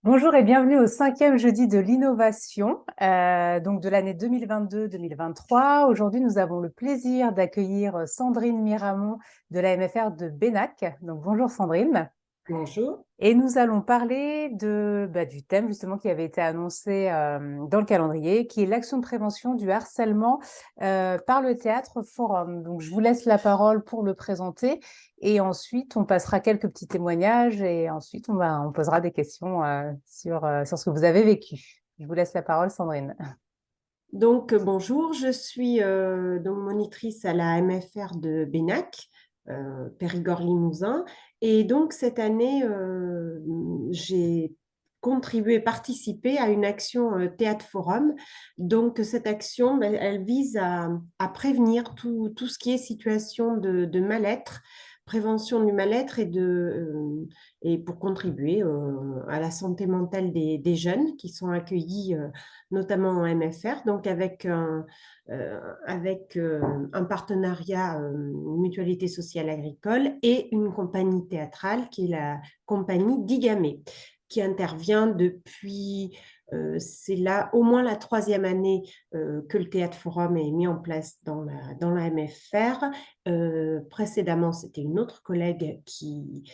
Bonjour et bienvenue au cinquième jeudi de l'innovation, donc de l'année 2022-2023. Aujourd'hui, nous avons le plaisir d'accueillir Sandrine Miramont de la MFR de Bénac. Donc, bonjour Sandrine. Bonjour. Et nous allons parler du thème justement qui avait été annoncé dans le calendrier, qui est l'action de prévention du harcèlement par le Théâtre Forum. Donc, je vous laisse la parole pour le présenter et ensuite, on passera quelques petits témoignages et ensuite, on posera des questions sur ce que vous avez vécu. Je vous laisse la parole, Sandrine. Bonjour, je suis donc monitrice à la MFR de Bénac, Périgord-Limousin. Et donc, cette année, j'ai contribué, participé à une action Théâtre Forum. Donc, cette action, ben, elle vise à prévenir tout ce qui est situation de mal-être, prévention du mal-être et pour contribuer à la santé mentale des jeunes qui sont accueillis notamment en MFR, donc avec un partenariat Mutualité sociale agricole et une compagnie théâtrale qui est la compagnie Digamé, qui intervient depuis, c'est là au moins la troisième année que le Théâtre Forum est mis en place dans la MFR. Précédemment, c'était une autre collègue qui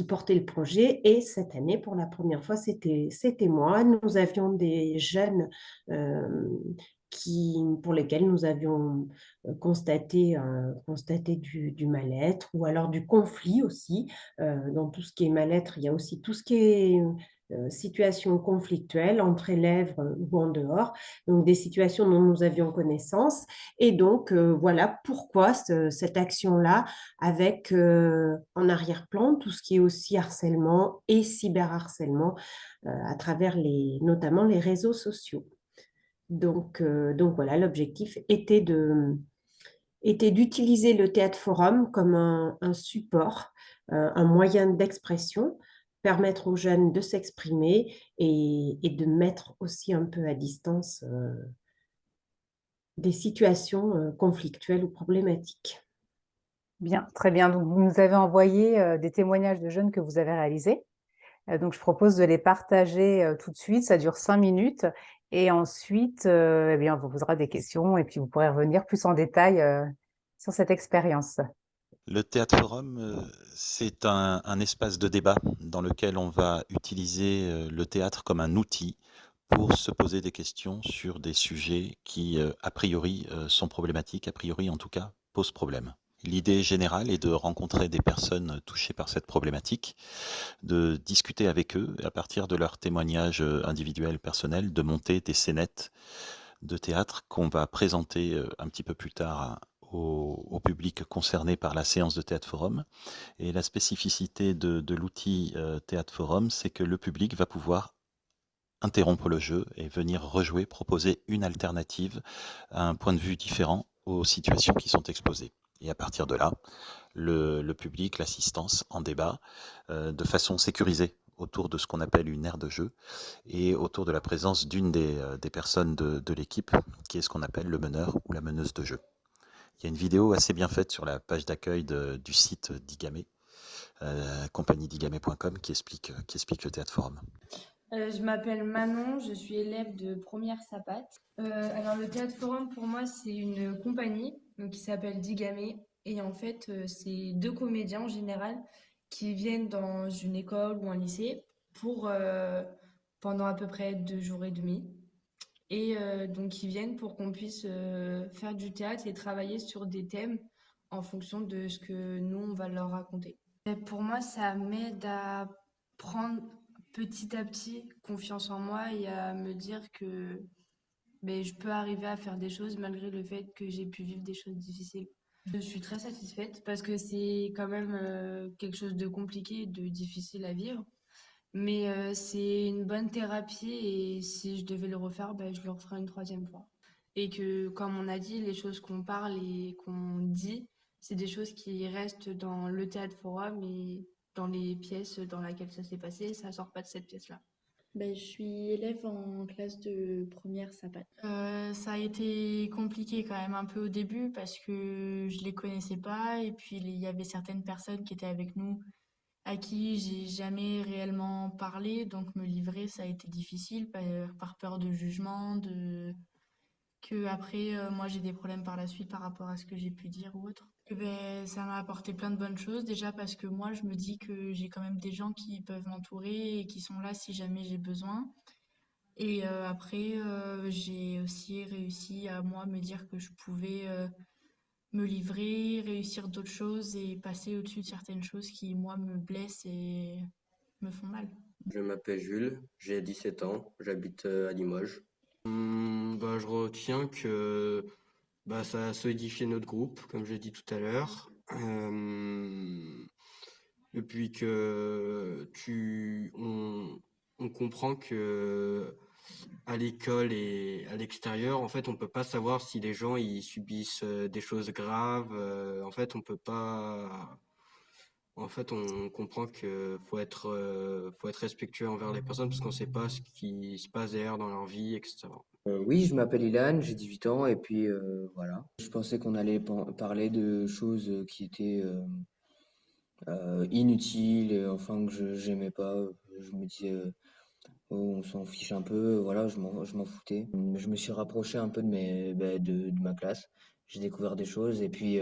portait le projet et cette année, pour la première fois, c'était moi. Nous avions des jeunes euh, pour lesquels nous avions constaté du mal-être ou alors du conflit aussi. Dans tout ce qui est mal-être, il y a aussi tout ce qui est situation conflictuelle entre élèves ou en dehors, donc des situations dont nous avions connaissance. Et donc, voilà pourquoi cette action-là, avec en arrière-plan tout ce qui est aussi harcèlement et cyberharcèlement à travers notamment les réseaux sociaux. Donc voilà, l'objectif était d'utiliser le théâtre forum comme un support, un moyen d'expression, permettre aux jeunes de s'exprimer et de mettre aussi un peu à distance des situations conflictuelles ou problématiques. Bien, très bien. Donc, vous nous avez envoyé des témoignages de jeunes que vous avez réalisés. Donc, je propose de les partager tout de suite. Ça dure 5 minutes. Et ensuite, eh bien, on vous posera des questions et puis vous pourrez revenir plus en détail sur cette expérience. Le Théâtre Forum, c'est un espace de débat dans lequel on va utiliser le théâtre comme un outil pour se poser des questions sur des sujets qui, a priori, sont problématiques, a priori en tout cas, posent problème. L'idée générale est de rencontrer des personnes touchées par cette problématique, de discuter avec eux et à partir de leurs témoignages individuels, personnels, de monter des scénettes de théâtre qu'on va présenter un petit peu plus tard au public concerné par la séance de Théâtre Forum. Et la spécificité de l'outil Théâtre Forum, c'est que le public va pouvoir interrompre le jeu et venir rejouer, proposer une alternative à un point de vue différent aux situations qui sont exposées. Et à partir de là, le public, l'assistance en débat de façon sécurisée autour de ce qu'on appelle une aire de jeu et autour de la présence d'une des personnes de l'équipe qui est ce qu'on appelle le meneur ou la meneuse de jeu. Il y a une vidéo assez bien faite sur la page d'accueil du site d'Igamé, compagniedigame.com, qui explique le théâtre forum. Je m'appelle Manon, je suis élève de première Sapat. Alors le Théâtre Forum pour moi c'est une compagnie donc, qui s'appelle Digamé et en fait c'est deux comédiens en général qui viennent dans une école ou un lycée pour pendant à peu près 2 jours et demi et donc ils viennent pour qu'on puisse faire du théâtre et travailler sur des thèmes en fonction de ce que nous on va leur raconter. Et pour moi ça m'aide à prendre petit à petit confiance en moi et à me dire que je peux arriver à faire des choses malgré le fait que j'ai pu vivre des choses difficiles. Je suis très satisfaite parce que c'est quand même quelque chose de compliqué, de difficile à vivre. Mais c'est une bonne thérapie et si je devais le refaire, je le referais une troisième fois. Et que, comme on a dit, les choses qu'on parle et qu'on dit, c'est des choses qui restent dans le théâtre forum et dans les pièces dans lesquelles ça s'est passé, ça sort pas de cette pièce-là. Je suis élève en classe de première Sapat. Ça a été compliqué quand même un peu au début parce que je les connaissais pas et puis il y avait certaines personnes qui étaient avec nous à qui j'ai jamais réellement parlé, donc me livrer, ça a été difficile par peur de jugement, que après moi j'ai des problèmes par la suite par rapport à ce que j'ai pu dire ou autre. Eh ben, ça m'a apporté plein de bonnes choses déjà parce que moi je me dis que j'ai quand même des gens qui peuvent m'entourer et qui sont là si jamais j'ai besoin. Et après j'ai aussi réussi à moi me dire que je pouvais me livrer, réussir d'autres choses et passer au-dessus de certaines choses qui moi me blessent et me font mal. Je m'appelle Jules, j'ai 17 ans, j'habite à Limoges. Je retiens que ça a solidifié notre groupe, comme j'ai dit tout à l'heure. Et puis on comprend que à l'école et à l'extérieur, en fait, on peut pas savoir si les gens ils subissent des choses graves. En fait, on peut pas. En fait, on comprend que faut être respectueux envers les personnes parce qu'on sait pas ce qui se passe derrière dans leur vie, etc. Oui, je m'appelle Ilan, j'ai 18 ans et puis voilà. Je pensais qu'on allait parler de choses qui étaient inutiles et enfin que j'aimais pas. Je me disais, oh, on s'en fiche un peu, voilà, je m'en foutais. Je me suis rapproché un peu de ma classe. J'ai découvert des choses et puis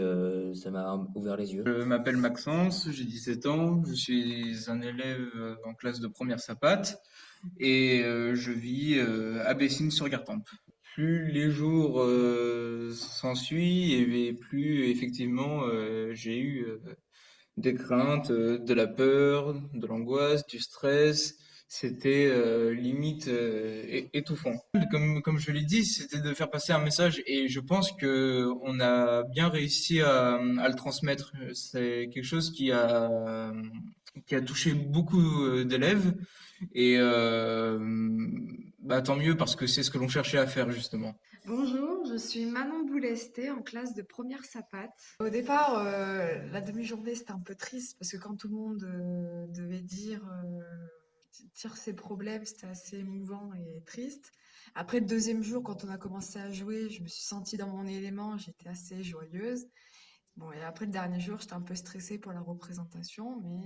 ça m'a ouvert les yeux. Je m'appelle Maxence, j'ai 17 ans, je suis un élève en classe de première Sapate et je vis à Bessines-sur-Gartempe. Plus les jours s'ensuivent et plus effectivement j'ai eu des craintes, de la peur, de l'angoisse, du stress. C'était limite étouffant. Comme je l'ai dit, c'était de faire passer un message et je pense que on a bien réussi à le transmettre. C'est quelque chose qui a touché beaucoup d'élèves et tant mieux parce que c'est ce que l'on cherchait à faire justement. Bonjour, je suis Manon Boulesté en classe de première Sapate. Au départ, la demi-journée c'était un peu triste parce que quand tout le monde devait dire ses problèmes, c'était assez émouvant et triste. Après le deuxième jour, quand on a commencé à jouer, je me suis sentie dans mon élément, j'étais assez joyeuse. Bon, et après le dernier jour, j'étais un peu stressée pour la représentation, mais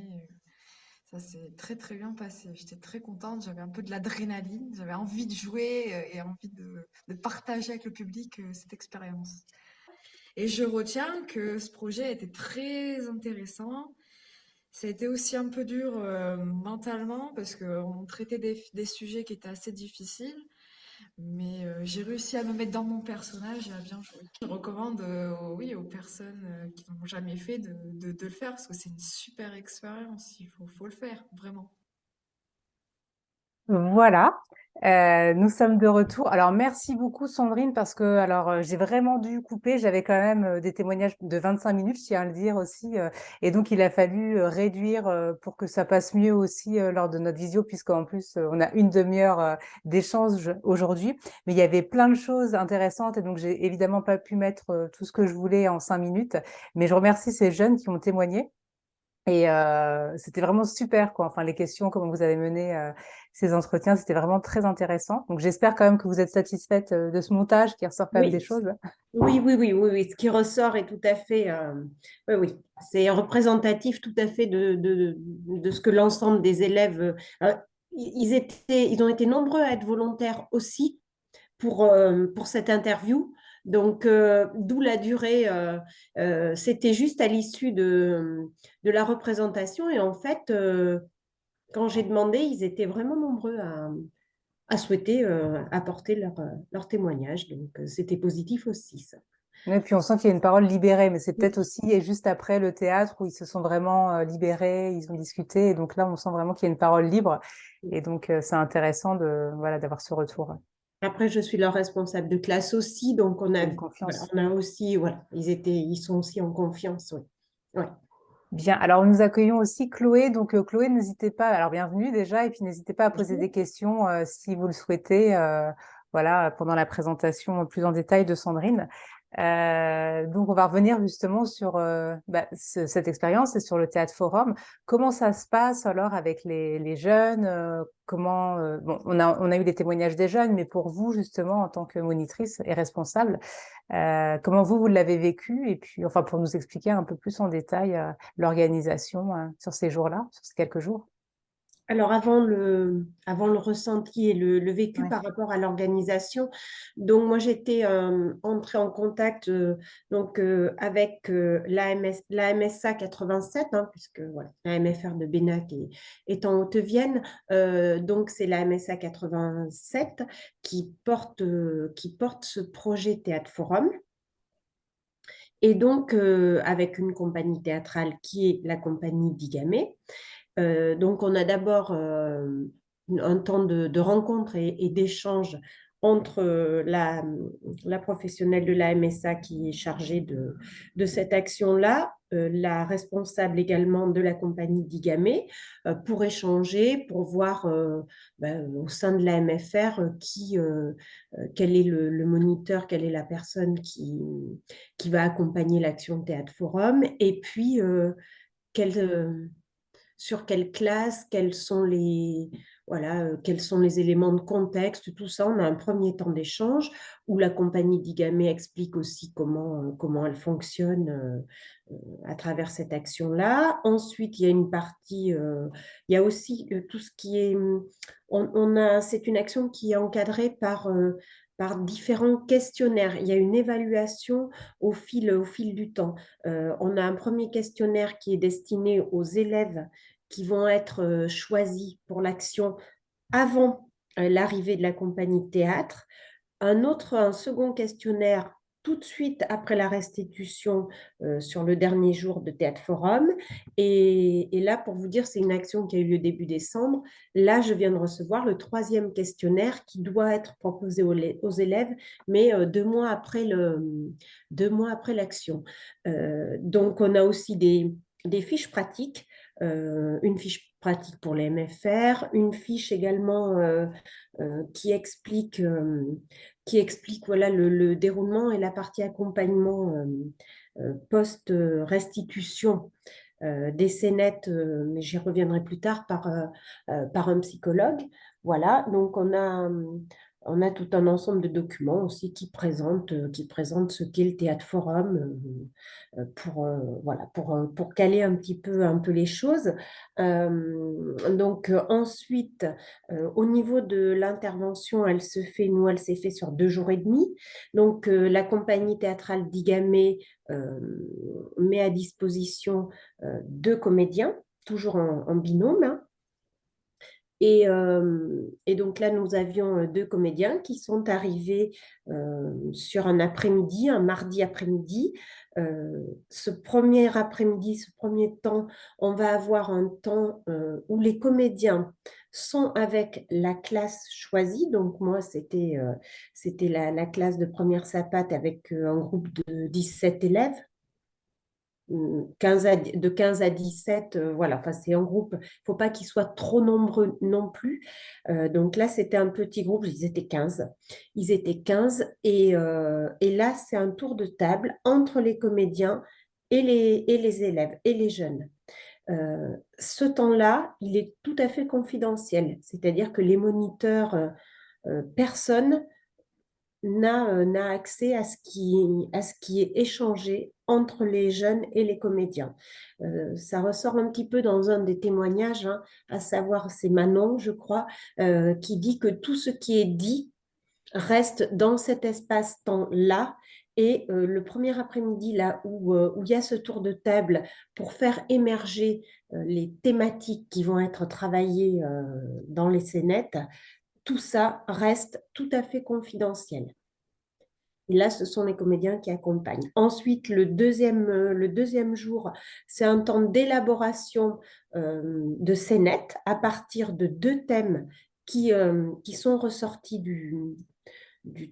ça s'est très très bien passé. J'étais très contente, j'avais un peu de l'adrénaline, j'avais envie de jouer et envie de partager avec le public cette expérience. Et je retiens que ce projet était très intéressant. Ça a été aussi un peu dur mentalement parce qu'on traitait des sujets qui étaient assez difficiles. Mais j'ai réussi à me mettre dans mon personnage et à bien jouer. Je recommande oui, aux personnes qui n'ont jamais fait de le faire parce que c'est une super expérience. Faut le faire, vraiment. Voilà, nous sommes de retour. Alors, merci beaucoup Sandrine parce que j'ai vraiment dû couper. J'avais quand même des témoignages de 25 minutes, je tiens à le dire aussi. Et donc, il a fallu réduire pour que ça passe mieux aussi lors de notre visio, puisqu'en plus, on a une demi-heure d'échange aujourd'hui. Mais il y avait plein de choses intéressantes et donc, j'ai évidemment pas pu mettre tout ce que je voulais en 5 minutes. Mais je remercie ces jeunes qui ont témoigné. Et c'était vraiment super, quoi. Enfin, les questions, comment vous avez mené ces entretiens, c'était vraiment très intéressant. Donc, j'espère quand même que vous êtes satisfaite de ce montage qui ressort quand même des Oui, choses. oui. Ce qui ressort est tout à fait, oui. C'est représentatif tout à fait de ce que l'ensemble des élèves, ils ont été nombreux à être volontaires aussi pour cette interview. Donc, d'où la durée. C'était juste à l'issue de la représentation. Et en fait, quand j'ai demandé, ils étaient vraiment nombreux à souhaiter apporter leur témoignage. Donc, c'était positif aussi, ça. Et puis, on sent qu'il y a une parole libérée, mais c'est peut-être aussi et juste après le théâtre où ils se sont vraiment libérés, ils ont discuté. Et donc là, on sent vraiment qu'il y a une parole libre. Et donc, c'est intéressant voilà, d'avoir ce retour. Après, je suis leur responsable de classe aussi, donc Une confiance. on a aussi, voilà, ils sont aussi en confiance, oui. Ouais. Bien, alors nous accueillons aussi Chloé. Donc Chloé, n'hésitez pas, alors bienvenue déjà, et puis n'hésitez pas à poser des questions si vous le souhaitez, voilà, pendant la présentation plus en détail de Sandrine. Donc, on va revenir justement sur cette expérience et sur le Théâtre Forum. Comment ça se passe alors avec les jeunes? Bon, on a eu des témoignages des jeunes, mais pour vous, justement, en tant que monitrice et responsable, comment vous l'avez vécu? Et puis, enfin, pour nous expliquer un peu plus en détail l'organisation sur ces jours-là, sur ces quelques jours. Alors, avant le ressenti et le vécu Ouais. par rapport à l'organisation, donc moi j'étais entrée en contact avec l'AMSA 87, hein, puisque voilà, la MFR de Bénac est en Haute-Vienne. Donc c'est la MSA 87 qui porte ce projet Théâtre Forum. Et donc, avec une compagnie théâtrale qui est la compagnie Digamé. Donc, on a d'abord un temps de rencontre et d'échange entre la professionnelle de la MSA qui est chargée de cette action-là, la responsable également de la compagnie Digamé, pour échanger, pour voir au sein de la MFR quel est le moniteur, quelle est la personne qui va accompagner l'action Théâtre Forum, et puis quelle sur quelle classe, quels sont les éléments de contexte, tout ça. On a un premier temps d'échange où la compagnie Digamé explique aussi comment elle fonctionne à travers cette action-là. Ensuite, il y a une partie, il y a aussi tout ce qui est, c'est une action qui est encadrée par différents questionnaires. Il y a une évaluation au fil du temps. On a un premier questionnaire qui est destiné aux élèves qui vont être choisis pour l'action avant l'arrivée de la compagnie de théâtre. Un second questionnaire tout de suite après la restitution sur le dernier jour de Théâtre Forum. Et là, pour vous dire, c'est une action qui a eu lieu début décembre. Là, je viens de recevoir le troisième questionnaire qui doit être proposé aux élèves, mais 2 mois après l'action. Donc, on a aussi des fiches pratiques, une fiche pratique pour les MFR, une fiche également qui explique voilà, le déroulement et la partie accompagnement post-restitution des scénettes, mais j'y reviendrai plus tard par un psychologue. Voilà, donc on a tout un ensemble de documents aussi qui présentent ce qu'est le Théâtre Forum pour caler un peu les choses. Ensuite, au niveau de l'intervention, elle s'est fait sur 2 jours et demi. Donc, la compagnie théâtrale Digamé met à disposition 2 comédiens, toujours en binôme, hein. Et donc là, nous avions 2 comédiens qui sont arrivés sur un après-midi, un mardi après-midi. Ce premier après-midi, ce premier temps, on va avoir un temps où les comédiens sont avec la classe choisie. Donc moi, c'était la classe de première sapate avec un groupe de 17 élèves. De 15 à 17, voilà, enfin, c'est un groupe, il ne faut pas qu'ils soient trop nombreux non plus. Donc là, c'était un petit groupe, ils étaient 15. Ils étaient 15 et là, c'est un tour de table entre les comédiens et les élèves et les jeunes. Ce temps-là, il est tout à fait confidentiel, c'est-à-dire que les moniteurs, personne n'a accès à ce qui est échangé entre les jeunes et les comédiens. Ça ressort un petit peu dans un des témoignages, hein, à savoir, c'est Manon, je crois, qui dit que tout ce qui est dit reste dans cet espace-temps-là. Et le premier après-midi, là où il y a ce tour de table pour faire émerger les thématiques qui vont être travaillées dans les scénettes, tout ça reste tout à fait confidentiel. Et là, ce sont les comédiens qui accompagnent. Ensuite, le deuxième jour, c'est un temps d'élaboration de scénettes à partir de 2 thèmes qui sont ressortis du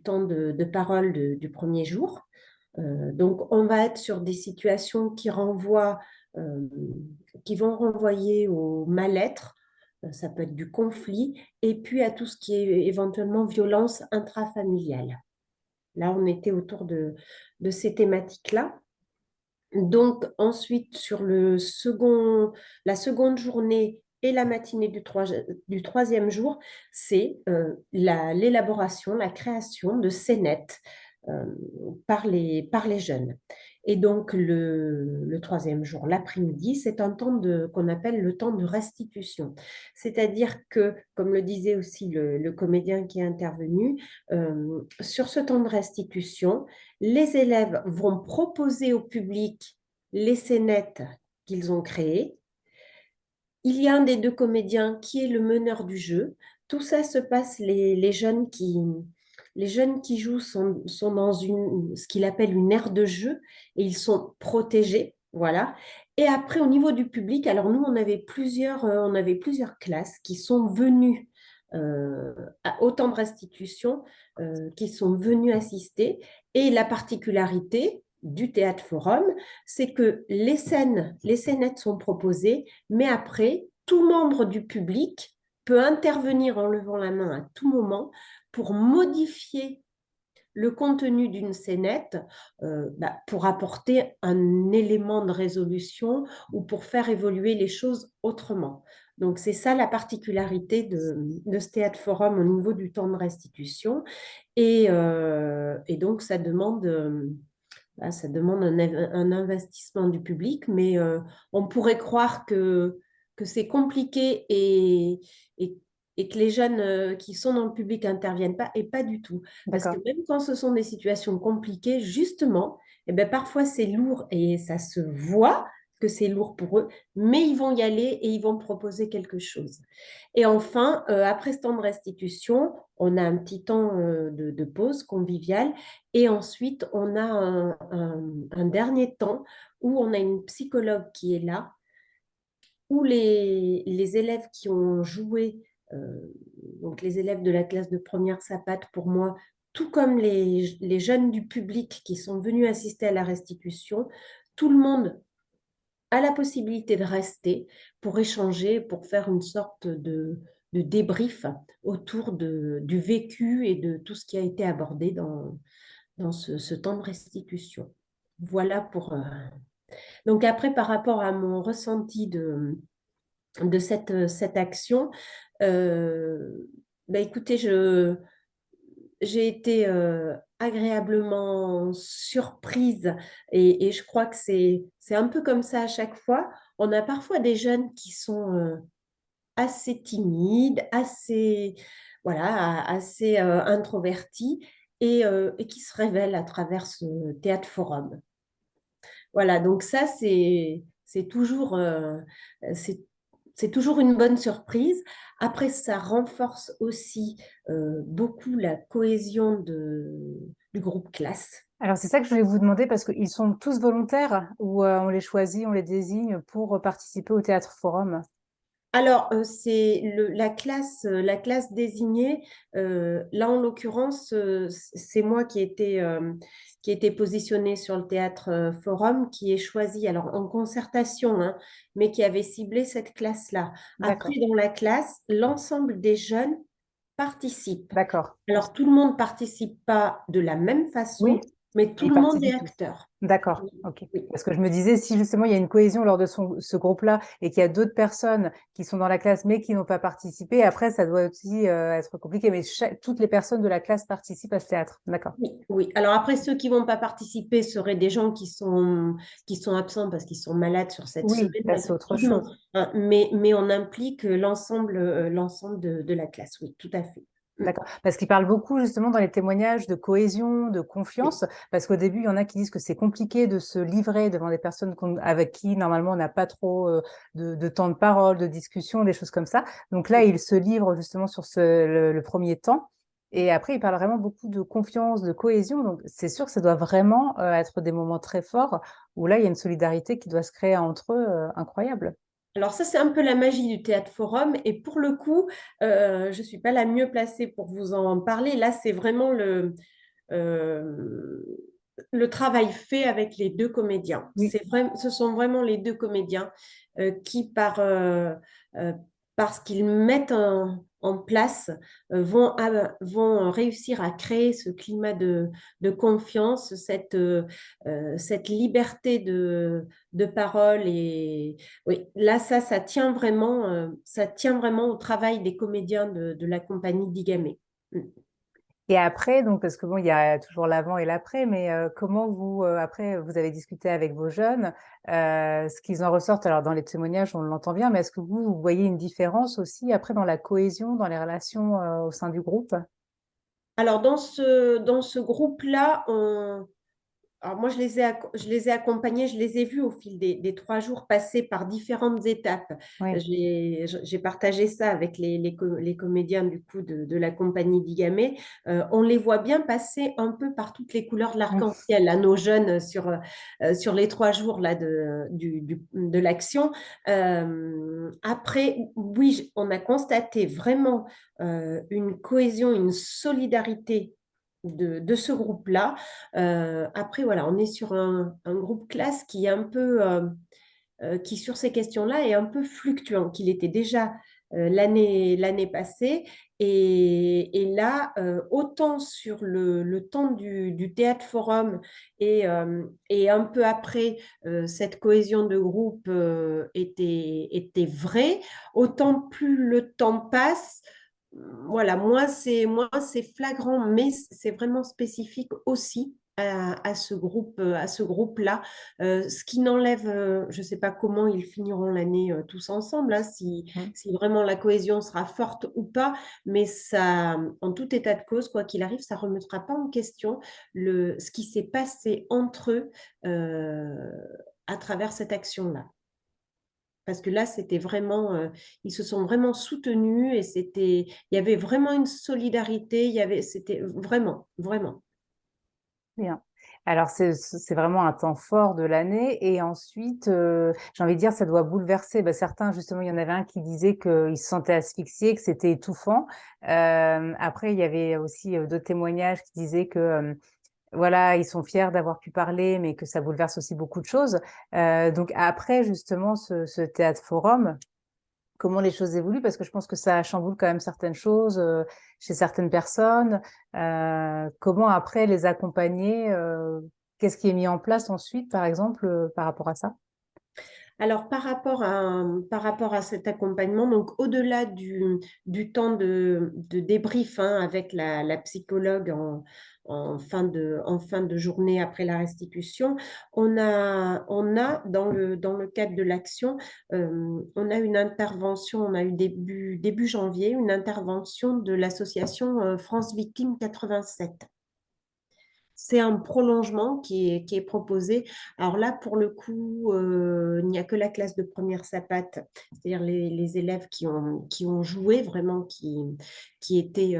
temps de parole du premier jour. Donc, on va être sur des situations qui vont renvoyer au mal-être. Ça peut être du conflit, et puis à tout ce qui est éventuellement violence intrafamiliale. Là, on était autour de ces thématiques-là. Donc, ensuite, sur la seconde journée et la matinée du troisième jour, c'est l'élaboration, la création de scénettes euh, par les jeunes. Et donc, le troisième jour, l'après-midi, c'est un temps qu'on appelle le temps de restitution. C'est-à-dire que, comme le disait aussi le comédien qui est intervenu, sur ce temps de restitution, les élèves vont proposer au public les scénettes qu'ils ont créées. Il y a un des deux comédiens qui est le meneur du jeu. Tout ça se passe, les jeunes qui jouent sont dans ce qu'il appelle une aire de jeu et ils sont protégés. Voilà. Et après, au niveau du public, alors nous, on avait plusieurs classes qui sont venues au temps de restitution, qui sont venues assister. Et la particularité du théâtre forum, c'est que les scénettes sont proposées, mais après, tout membre du public peut intervenir en levant la main à tout moment pour modifier le contenu d'une scénette pour apporter un élément de résolution ou pour faire évoluer les choses autrement. Donc, c'est ça la particularité de ce théâtre forum au niveau du temps de restitution. Et donc, ça demande un investissement du public, mais on pourrait croire que c'est compliqué et, et que les jeunes qui sont dans le public n'interviennent pas, et pas du tout. Parce que D'accord. même quand ce sont des situations compliquées, justement, eh ben, parfois c'est lourd et ça se voit que c'est lourd pour eux, mais ils vont y aller et ils vont proposer quelque chose. Et enfin, après ce temps de restitution, on a un petit temps de pause conviviale et ensuite, on a un dernier temps où on a une psychologue qui est là, où les élèves qui ont joué, euh, donc les élèves de la classe de première sapate pour moi, tout comme les jeunes du public qui sont venus assister à la restitution, tout le monde a la possibilité de rester pour échanger, pour faire une sorte de débrief autour du vécu et de tout ce qui a été abordé dans ce temps de restitution. Voilà pour... Donc après, par rapport à mon ressenti de cette action, écoutez, j'ai été agréablement surprise et je crois que c'est un peu comme ça à chaque fois. On a parfois des jeunes qui sont assez timides, assez introvertis et qui se révèlent à travers ce théâtre forum. Voilà, donc ça, c'est c'est toujours une bonne surprise. Après, ça renforce aussi beaucoup la cohésion du groupe classe. Alors, c'est ça que je voulais vous demander parce qu'ils sont tous volontaires ou on les choisit, on les désigne pour participer au théâtre forum? Alors, c'est la classe désignée. Là, en l'occurrence, c'est moi qui ai été positionnée sur le théâtre forum, qui est choisi, alors en concertation, hein, mais qui avait ciblé cette classe-là. Après, D'accord, dans la classe, l'ensemble des jeunes participent. d'accord. Alors, tout le monde participe pas de la même Oui, façon, mais tout ils le monde est participent tous. acteur. D'accord, Oui, ok. oui. Parce que je me disais, si justement il y a une cohésion lors de ce groupe-là et qu'il y a d'autres personnes qui sont dans la classe mais qui n'ont pas participé, après ça doit aussi être compliqué. Mais toutes les personnes de la classe participent à ce théâtre. D'accord. Oui, oui. Alors après, ceux qui vont pas participer seraient des gens qui sont absents parce qu'ils sont malades sur cette Oui, semaine, là c'est autre effectivement. chose. Hein, mais on implique l'ensemble de la classe, oui, tout à fait. Mm. D'accord. Parce qu'il parle beaucoup justement dans les témoignages de cohésion, de Oui, confiance, parce qu'au début, il y en a qui disent que c'est compliqué de se livrer devant des personnes avec qui normalement on n'a pas trop de temps de parole, de discussion, des choses comme ça. Donc là, il se livre justement sur le premier temps. Et après, il parle vraiment beaucoup de confiance, de cohésion. Donc c'est sûr que ça doit vraiment être des moments très forts où là, il y a une solidarité qui doit se créer entre eux, incroyable. alors ça, c'est un peu la magie du théâtre forum. Et pour le coup, je ne suis pas la mieux placée pour vous en parler. Là, c'est vraiment euh, le travail fait avec les deux comédiens. Oui, Ce sont vraiment les deux comédiens qui, euh, parce qu'ils mettent en place, vont réussir à créer ce climat de confiance, cette liberté de parole. Et oui, là, ça tient vraiment au travail des comédiens de la compagnie d'Igamé. Et après, donc, parce que bon, il y a toujours l'avant et l'après, mais comment vous, après, vous avez discuté avec vos jeunes, ce qu'ils en ressortent, alors dans les témoignages, on l'entend bien, mais est-ce que vous voyez une différence aussi après dans la cohésion, dans les relations au sein du groupe? Alors, dans ce groupe-là, alors moi, je les ai accompagnés, je les ai vus au fil des 3 jours passer par différentes étapes. Oui. J'ai partagé ça avec les comédiens du coup de la compagnie d'Igamé. On les voit bien passer un peu par toutes les couleurs de l'arc-en-ciel, là, nos jeunes sur les 3 jours là, de l'action. Après, oui, on a constaté vraiment une cohésion, une solidarité de ce groupe-là. Après, voilà, on est sur un groupe classe qui est un peu, qui sur ces questions-là est un peu fluctuant, qu'il était déjà l'année passée. Et là, autant sur le temps du théâtre forum et un peu après, cette cohésion de groupe était vraie, autant plus le temps passe, voilà, moins c'est flagrant, mais c'est vraiment spécifique aussi à ce groupe-là. Ce qui n'enlève, je ne sais pas comment ils finiront l'année tous ensemble, hein, si vraiment la cohésion sera forte ou pas, mais ça, en tout état de cause, quoi qu'il arrive, ça ne remettra pas en question ce qui s'est passé entre eux à travers cette action-là. Parce que là, c'était vraiment, ils se sont vraiment soutenus et il y avait vraiment une solidarité, c'était vraiment, vraiment. Bien. Alors, c'est vraiment un temps fort de l'année. Et ensuite, j'ai envie de dire, ça doit bouleverser. Bah, certains, justement, il y en avait un qui disait qu'il se sentait asphyxié, que c'était étouffant. Après, il y avait aussi d'autres témoignages qui disaient que, voilà, ils sont fiers d'avoir pu parler, mais que ça bouleverse aussi beaucoup de choses. Donc, après, justement, ce théâtre forum, comment les choses évoluent, parce que je pense que ça chamboule quand même certaines choses chez certaines personnes. Comment après les accompagner, qu'est-ce qui est mis en place ensuite, par exemple, par rapport à ça? Alors, par rapport à cet accompagnement, donc au-delà du temps de débrief, hein, avec la psychologue en fin de journée après la restitution, on a dans le cadre de l'action, on a une intervention, on a eu début janvier, une intervention de l'association France Victime 87. C'est un prolongement qui est proposé. Alors là, pour le coup, il n'y a que la classe de première sapate, c'est-à-dire les élèves qui ont joué vraiment, qui étaient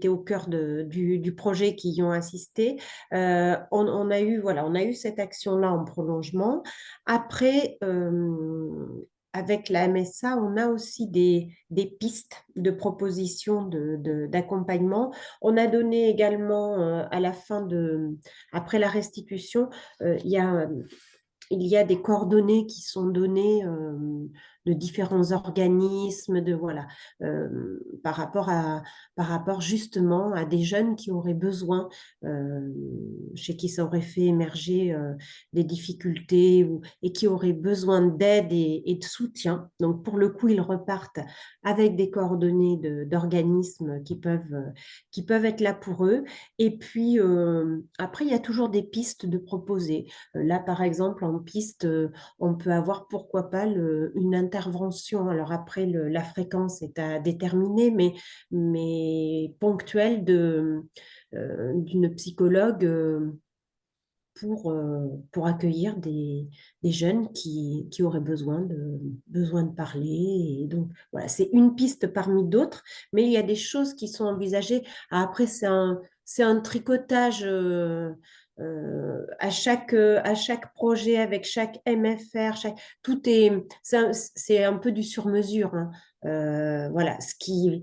au cœur du projet, qui y ont assisté. On a eu cette action-là en prolongement. Après, avec la MSA, on a aussi des pistes de propositions d'accompagnement. On a donné également après la restitution, il y a des coordonnées qui sont données de différents organismes, voilà, par rapport justement à des jeunes qui auraient besoin, chez qui ça aurait fait émerger des difficultés et qui auraient besoin d'aide et de soutien. Donc pour le coup, ils repartent avec des coordonnées d'organismes qui peuvent être là pour eux. Et puis après, il y a toujours des pistes de proposer. Là, par exemple, en piste, on peut avoir, pourquoi pas, une intervention. Alors après, la fréquence est à déterminer, mais ponctuelle d'une psychologue pour accueillir des jeunes qui auraient besoin de parler. Et donc, voilà, c'est une piste parmi d'autres, mais il y a des choses qui sont envisagées. Après, c'est un tricotage à chaque projet, avec chaque MFR, c'est un peu du sur-mesure, hein. Voilà, ce qui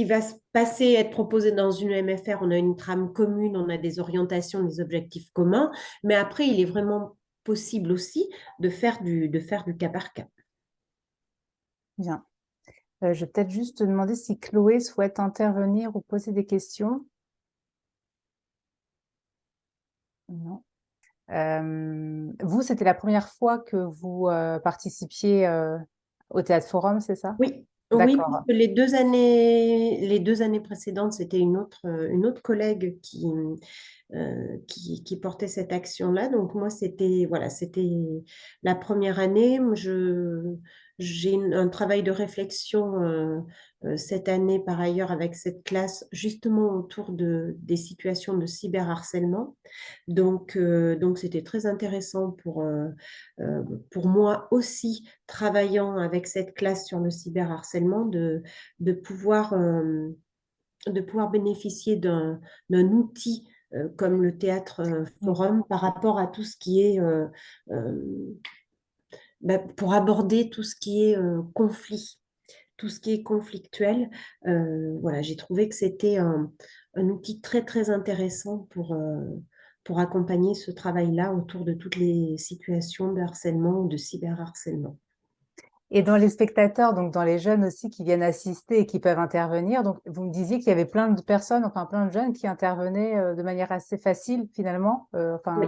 va se passer, être proposé dans une MFR, on a une trame commune, on a des orientations, des objectifs communs, mais après, il est vraiment possible aussi de faire du cas par cas. Bien. Je vais peut-être juste te demander si Chloé souhaite intervenir ou poser des questions. Non. Vous, c'était la première fois que vous participiez au Théâtre Forum, c'est ça? Oui, oui, D'accord. puisque les deux années précédentes, c'était une autre collègue qui portait cette action-là. Donc moi, c'était la première année. J'ai un travail de réflexion cette année, par ailleurs, avec cette classe, justement autour des situations de cyberharcèlement. Donc c'était très intéressant pour moi aussi, travaillant avec cette classe sur le cyberharcèlement, de pouvoir, de pouvoir bénéficier d'un outil comme le théâtre forum par rapport à tout ce qui est, pour aborder tout ce qui est conflit, tout ce qui est conflictuel. Voilà, j'ai trouvé que c'était un outil très, très intéressant pour accompagner ce travail-là autour de toutes les situations de harcèlement ou de cyberharcèlement. Et dans les spectateurs, donc dans les jeunes aussi qui viennent assister et qui peuvent intervenir, donc vous me disiez qu'il y avait plein de personnes, enfin plein de jeunes qui intervenaient de manière assez facile finalement, Oui,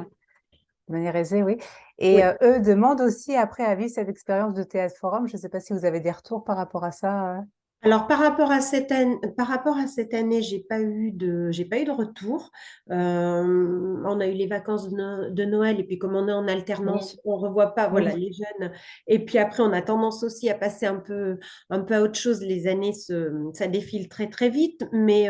de manière aisée, oui. Et oui. eux demandent aussi après à vivre cette expérience de Théâtre Forum. Je ne sais pas si vous avez des retours par rapport à ça. Alors, par rapport à cette année, j'ai pas eu de retour. On a eu les vacances de Noël et puis comme on est en Oui, alternance, on revoit pas, voilà, oui. les jeunes. Et puis après, on a tendance aussi à passer un peu à autre chose. Les années, ça défile très, très vite. Mais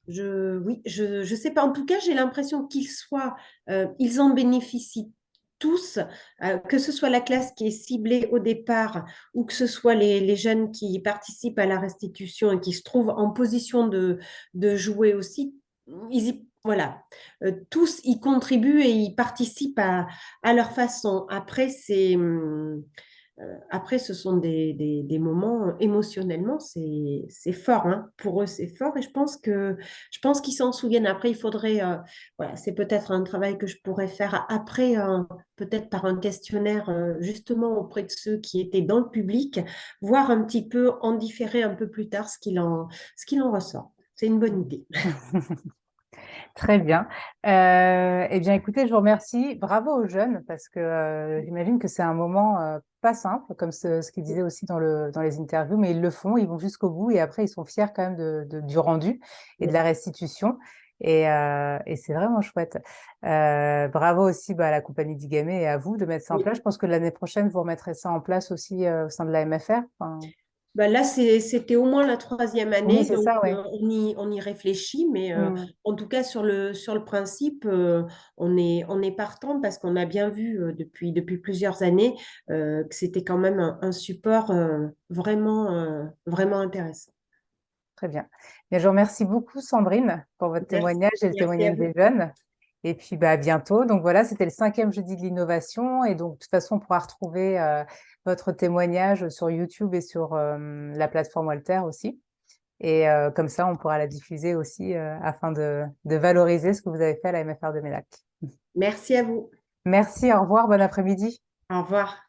oui, je sais pas. En tout cas, j'ai l'impression ils en bénéficient tous, que ce soit la classe qui est ciblée au départ ou que ce soit les jeunes qui participent à la restitution et qui se trouvent en position de jouer aussi. Voilà. Tous y contribuent et y participent à leur façon. Après, ce sont des moments émotionnellement, c'est fort, hein. Pour eux, c'est fort et je pense qu'ils s'en souviennent. Après, il faudrait, voilà, c'est peut-être un travail que je pourrais faire après, peut-être par un questionnaire, justement auprès de ceux qui étaient dans le public, voir un petit peu en différé un peu plus tard ce qu'il en ressort. C'est une bonne idée. Très bien. Eh bien, écoutez, je vous remercie. Bravo aux jeunes, parce que j'imagine que c'est un moment pas simple, comme ce qu'ils disaient aussi dans les interviews, mais ils le font, ils vont jusqu'au bout et après, ils sont fiers quand même du rendu et de la restitution. Et c'est vraiment chouette. Bravo aussi à la compagnie d'Igamé et à vous de mettre ça en Oui. place. Je pense que l'année prochaine, vous remettrez ça en place aussi au sein de la MFR. Enfin, Bah là, c'était au moins la troisième oui, année, c'est donc ça, ouais. on y réfléchit, mais en tout cas, sur le principe, on est partant parce qu'on a bien vu depuis plusieurs années que c'était quand même un support vraiment intéressant. Très bien. Bien, je vous remercie beaucoup, Sandrine, pour votre Merci, témoignage et le merci à témoignage des vous. jeunes. Et puis, à bientôt. Donc voilà, c'était le 5e jeudi de l'innovation. Et donc, de toute façon, on pourra retrouver votre témoignage sur YouTube et sur la plateforme Walter aussi. Et comme ça, on pourra la diffuser aussi afin de valoriser ce que vous avez fait à la MFR de Mélac. Merci à vous. Merci, au revoir, bon après-midi. Au revoir.